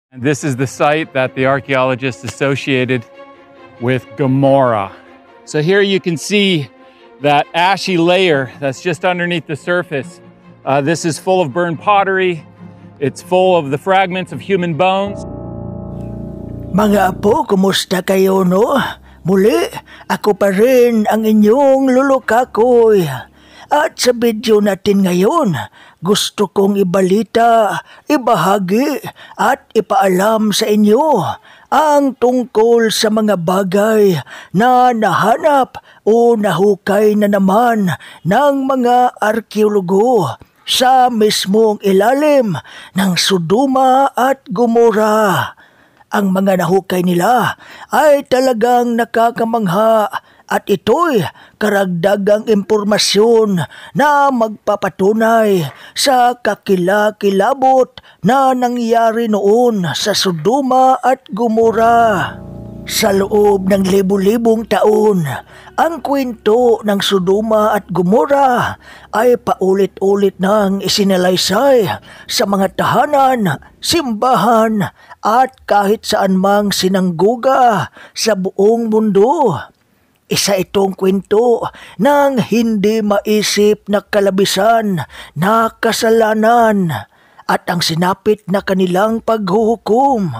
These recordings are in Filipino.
And this is the site that the archaeologists associated with Gomorrah. So here you can see that ashy layer that's just underneath the surface. This is full of burned pottery. It's full of the fragments of human bones. Mga apo, kumusta kayo no? Muli, ako pa rin ang inyong lulukakoy. At sa video natin ngayon, gusto kong ibalita, ibahagi at ipaalam sa inyo ang tungkol sa mga bagay na nahanap o nahukay na naman ng mga arkeologo sa mismong ilalim ng Sodoma at Gomorrah. Ang mga nahukay nila ay talagang nakakamangha at ito'y karagdagang impormasyon na magpapatunay sa kakilakilabot na nangyari noon sa Sodoma at Gomorrah. Sa loob ng libu-libong taon, ang kwento ng Sodoma at Gomorrah ay paulit-ulit nang isinalaysay sa mga tahanan, simbahan at kahit saan mang sinangguga sa buong mundo. Isa itong kwento ng hindi maisip na kalabisan na kasalanan at ang sinapit na kanilang paghuhukom.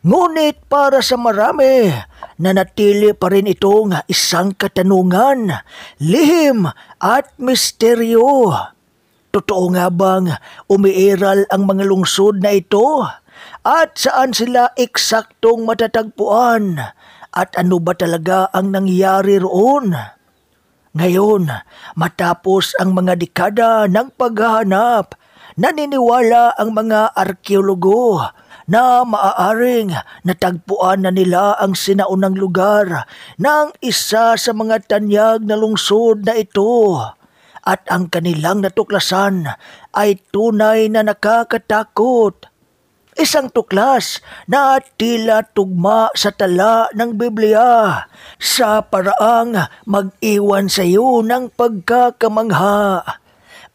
Ngunit para sa marami, nanatili pa rin itong isang katanungan, lihim at misteryo. Totoo nga bang umiiral ang mga lungsod na ito? At saan sila eksaktong matatagpuan? At ano ba talaga ang nangyari roon? Ngayon, matapos ang mga dekada ng paghahanap, naniniwala ang mga arkeologo na maaaring natagpuan na nila ang sinaunang lugar ng isa sa mga tanyag na lungsod na ito. At ang kanilang natuklasan ay tunay na nakakatakot. Isang tuklas na tila tugma sa tala ng Biblia sa paraang mag-iwan sa iyo ng pagkakamangha.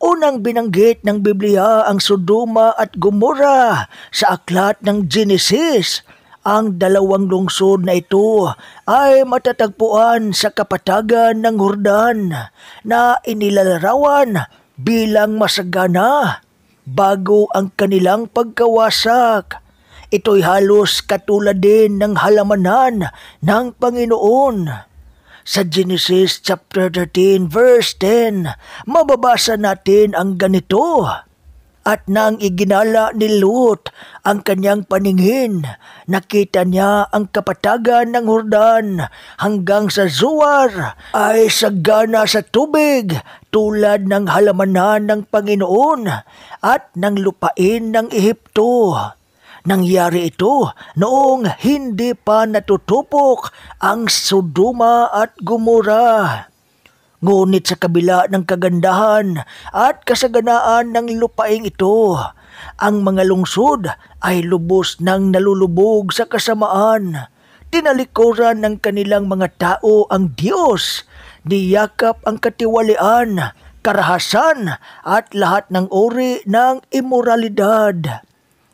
Unang binanggit ng Biblia ang Sodoma at Gomorrah sa aklat ng Genesis. Ang dalawang lungsod na ito ay matatagpuan sa kapatagan ng Jordan na inilalarawan bilang masagana bago ang kanilang pagkawasak. Ito'y halos katulad din ng halamanan ng Panginoon. Sa Genesis chapter 13 verse 10, mababasa natin ang ganito. At nang iginala ni Lot ang kanyang paningin, nakita niya ang kapatagan ng Jordan hanggang sa Zoar ay sagana sa tubig tulad ng halamanan ng Panginoon at ng lupain ng Ehipto. Nangyari ito noong hindi pa natutupok ang Sodoma at Gomorrah. Ngunit sa kabila ng kagandahan at kasaganaan ng lupaing ito, ang mga lungsod ay lubos nang nalulubog sa kasamaan. Tinalikuran ng kanilang mga tao ang Diyos, niyakap ang katiwalian, karahasan at lahat ng uri ng immoralidad.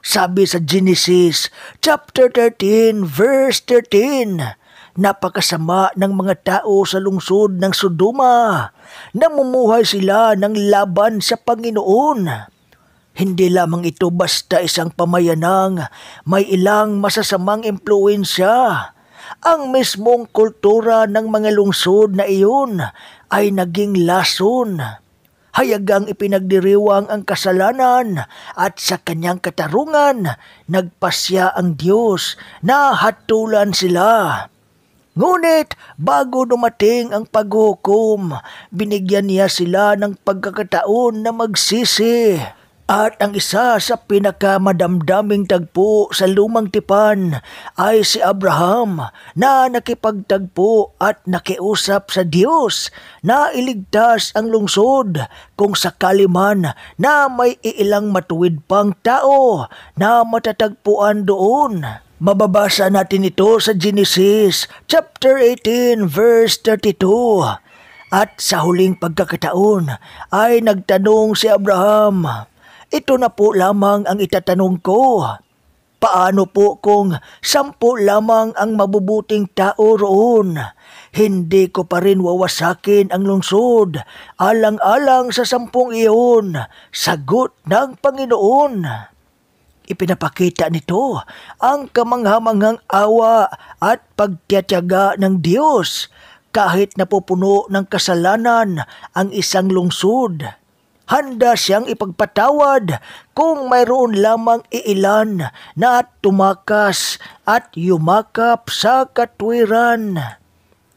Sabi sa Genesis chapter 13 verse 13, napakasama ng mga tao sa lungsod ng Sodoma. Namumuhay sila ng laban sa Panginoon. Hindi lamang ito basta isang pamayanang may ilang masasamang impluensya. Ang mismong kultura ng mga lungsod na iyon ay naging lason. Hayagang ipinagdiriwang ang kasalanan at sa kanyang katarungan, nagpasya ang Diyos na hatulan sila. Ngunit bago dumating ang paghukom, binigyan niya sila ng pagkakataon na magsisi. At ang isa sa pinakamadamdaming tagpo sa lumang tipan ay si Abraham na nakipagtagpo at nakiusap sa Diyos na iligtas ang lungsod kung sakali man na may iilang matuwid pang tao na matatagpuan doon. Mababasa natin ito sa Genesis chapter 18 verse 32. At sa huling pagkakataon ay nagtanong si Abraham, ito na po lamang ang itatanong ko. Paano po kung 10 lamang ang mabubuting tao roon? Hindi ko pa rin wawasakin ang lungsod, alang-alang sa 10 iyon, sagot ng Panginoon. Ipinapakita nito ang kamanghamanghang awa at pagtiyatiyaga ng Diyos kahit napupuno ng kasalanan ang isang lungsod. Handa siyang ipagpatawad kung mayroon lamang iilan na tumakas at yumakap sa katwiran.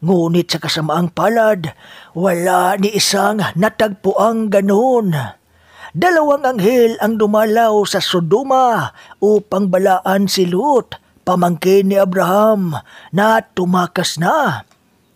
Ngunit sa kasamaang palad, wala ni isang natagpuang ganoon. 2 anghel ang dumalaw sa Sodoma upang balaan si Lot, pamangkin ni Abraham, na tumakas na.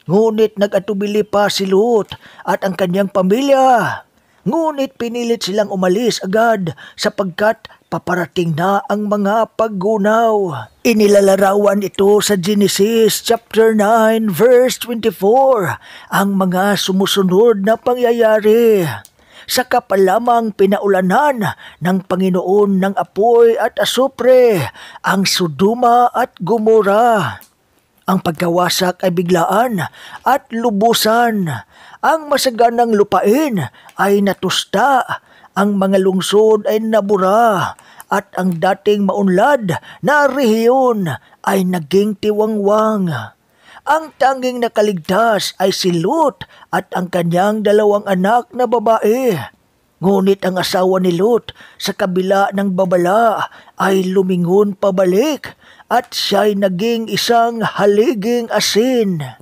Ngunit nag-atubili pa si Lot at ang kanyang pamilya. Ngunit pinilit silang umalis agad sapagkat paparating na ang mga paggunaw. Inilalarawan ito sa Genesis chapter 9 verse 24 ang mga sumusunod na pangyayari. Saka pa lamang pinaulanan ng Panginoon ng apoy at asupre ang Sodoma at Gomora. Ang pagkawasak ay biglaan at lubusan. Ang masaganang lupain ay natusta, ang mga lungsod ay nabura, at ang dating maunlad na rehiyon ay naging tiwangwang. Ang tanging nakaligtas ay si Lot at ang kanyang 2 anak na babae. Ngunit ang asawa ni Lot sa kabila ng babala ay lumingon pabalik at siya'y naging isang haliging asin.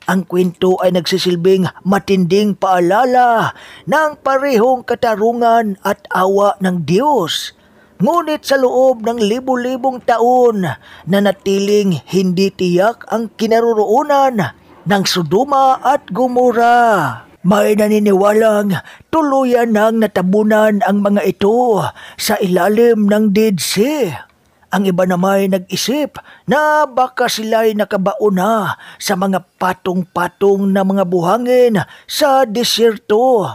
Ang kwento ay nagsisilbing matinding paalala ng parehong katarungan at awa ng Diyos. Ngunit sa loob ng libu-libong taon, nanatiling hindi tiyak ang kinaroroonan ng Sodoma at Gomora. May naniniwalang tuluyan nang natabunan ang mga ito sa ilalim ng Dead Sea. Ang iba naman nag-isip na baka sila'y nakabaon na sa mga patong-patong na mga buhangin sa disyerto.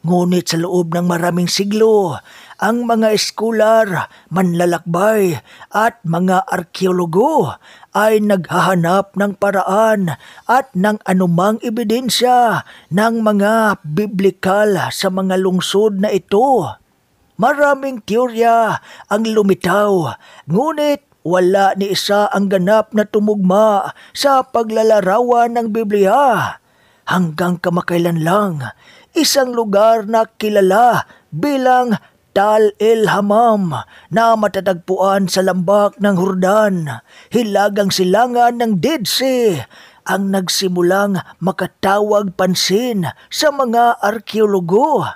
Ngunit sa loob ng maraming siglo, ang mga eskolar, manlalakbay at mga arkeologo ay naghahanap ng paraan at ng anumang ebidensya ng mga biblikal sa mga lungsod na ito. Maraming teorya ang lumitaw, ngunit wala ni isa ang ganap na tumugma sa paglalarawan ng Biblia. Hanggang kamakailan lang, isang lugar na kilala bilang Tal el-Hammam na matatagpuan sa lambak ng Jordan, hilagang silangan ng Dead Sea, ang nagsimulang makatawag pansin sa mga arkeologo.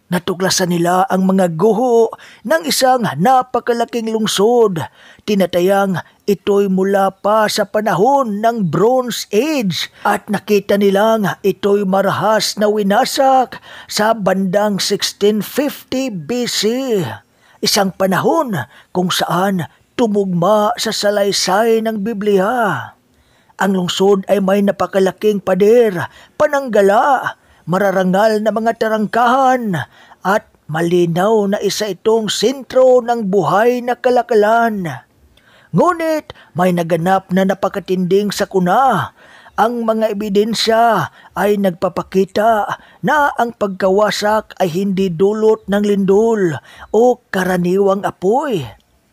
Natuklasan nila ang mga guho ng isang napakalaking lungsod. Tinatayang ito'y mula pa sa panahon ng Bronze Age at nakita nilang ito'y marahas na winasak sa bandang 1650 BC. Isang panahon kung saan tumugma sa salaysay ng Biblia. Ang lungsod ay may napakalaking pader, pananggala, mararangal na mga tarangkahan at malinaw na isa itong sentro ng buhay na kalakalan. Ngunit may naganap na napakatinding sakuna. Ang mga ebidensya ay nagpapakita na ang pagkawasak ay hindi dulot ng lindol o karaniwang apoy.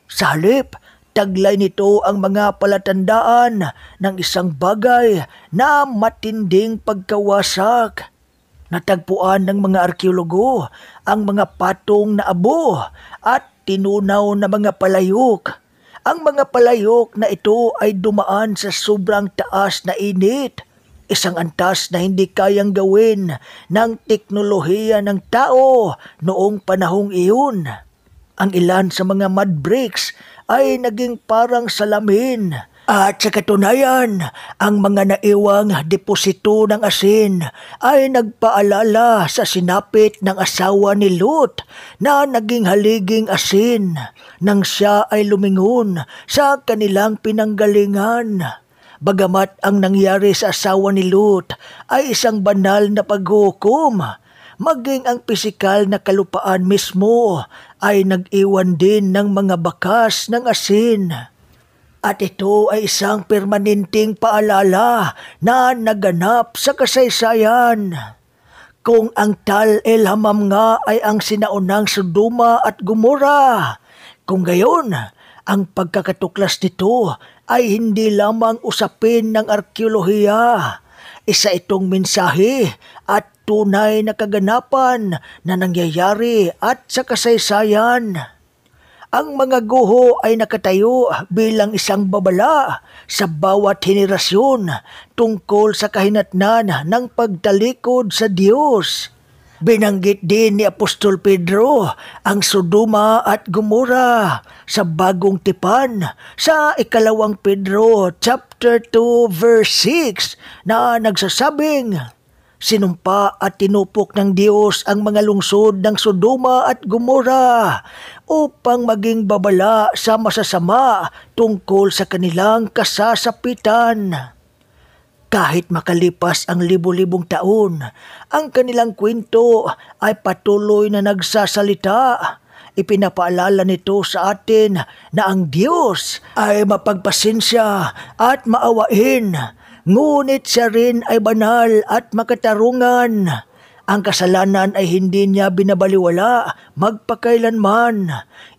Sa halip, taglay nito ang mga palatandaan ng isang bagay na matinding pagkawasak. Natagpuan ng mga arkeologo ang mga patong na abo at tinunaw na mga palayok. Ang mga palayok na ito ay dumaan sa sobrang taas na init, isang antas na hindi kayang gawin ng teknolohiya ng tao noong panahong iyon. Ang ilan sa mga mud bricks ay naging parang salamin. At sa katunayan, ang mga naiwang deposito ng asin ay nagpaalala sa sinapit ng asawa ni Lot na naging haliging asin nang siya ay lumingon sa kanilang pinanggalingan. Bagamat ang nangyari sa asawa ni Lot ay isang banal na paghukom, maging ang pisikal na kalupaan mismo ay nag-iwan din ng mga bakas ng asin. At ito ay isang permanenteng paalala na naganap sa kasaysayan. Kung ang Tal El Hammam nga ay ang sinaunang Sodoma at Gomora, kung gayon, ang pagkakatuklas nito ay hindi lamang usapin ng arkeolohiya. Isa itong mensahe at tunay na kaganapan na nangyayari at sa kasaysayan. Ang mga guho ay nakatayo bilang isang babala sa bawat henerasyon tungkol sa kahinatnan ng pagtalikod sa Diyos. Binanggit din ni Apostol Pedro ang Sodoma at Gomora sa Bagong Tipan sa 2 Pedro chapter 2 verse 6 na nagsasabing, sinumpa at tinupok ng Diyos ang mga lungsod ng Sodoma at Gomora upang maging babala sa masasama tungkol sa kanilang kasasapitan. Kahit makalipas ang libu-libong taon, ang kanilang kwento ay patuloy na nagsasalita. Ipinapaalala nito sa atin na ang Diyos ay mapagpasensya at maawain, ngunit siya rin ay banal at makatarungan. Ang kasalanan ay hindi niya binabaliwala magpakailanman.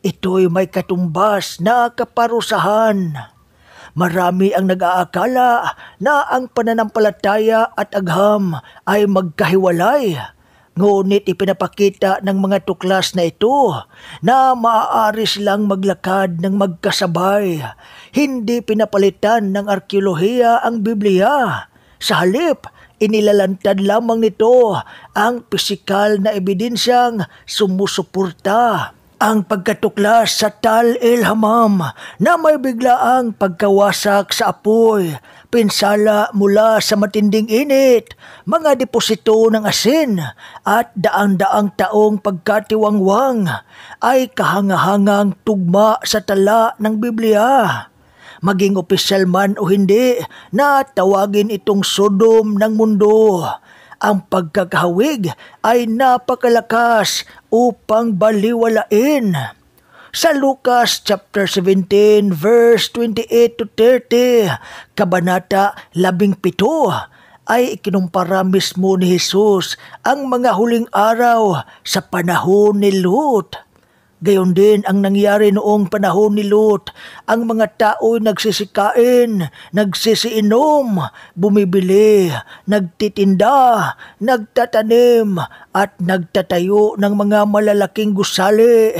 Ito'y may katumbas na kaparusahan. Marami ang nag-aakala na ang pananampalataya at agham ay magkahiwalay. Ngunit ipinapakita ng mga tuklas na ito na maaari silang maglakad ng magkasabay. Hindi pinapalitan ng arkeolohiya ang Biblia. Sa halip, inilalantad lamang nito ang pisikal na ebidensyang sumusuporta. Ang pagkatuklas sa Tal El Hammam na may biglaang pagkawasak sa apoy, pinsala mula sa matinding init, mga deposito ng asin at daang-daang taong pagkatiwangwang ay kahangahangang tugma sa tala ng Biblia. Maging opisyal man o hindi na tawagin itong Sodom ng mundo, ang pagkakahawig ay napakalakas upang baliwalain. Sa Lucas chapter 17 verse 28 to 30, kabanata 17, ay ikinumpara mismo ni Jesus ang mga huling araw sa panahon ni Lot. Gayon din ang nangyari noong panahon ni Lot. Ang mga tao'y nagsisikain, nagsisiinom, bumibili, nagtitinda, nagtatanim at nagtatayo ng mga malalaking gusali.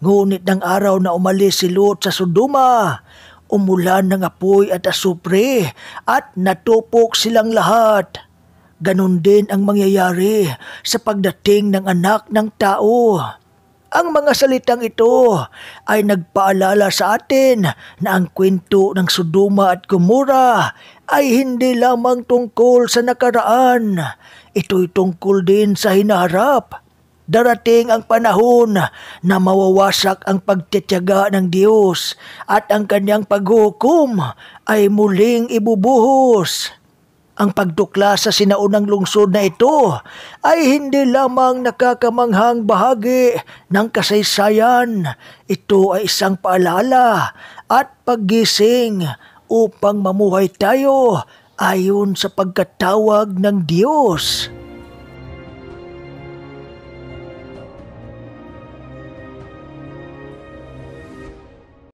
Ngunit ng araw na umalis si Lot sa Sodoma, umulan ng apoy at asupre at natupok silang lahat. Ganon din ang mangyayari sa pagdating ng Anak ng Tao. Ang mga salitang ito ay nagpaalala sa atin na ang kwento ng Sodoma at Gomora ay hindi lamang tungkol sa nakaraan. Ito'y tungkol din sa hinaharap. Darating ang panahon na mawawasak ang pagtitiyaga ng Diyos at ang kanyang paghukom ay muling ibubuhos. Ang pagtuklas sa sinaunang lungsod na ito ay hindi lamang nakakamanghang bahagi ng kasaysayan. Ito ay isang paalala at paggising upang mamuhay tayo ayon sa pagkatawag ng Diyos.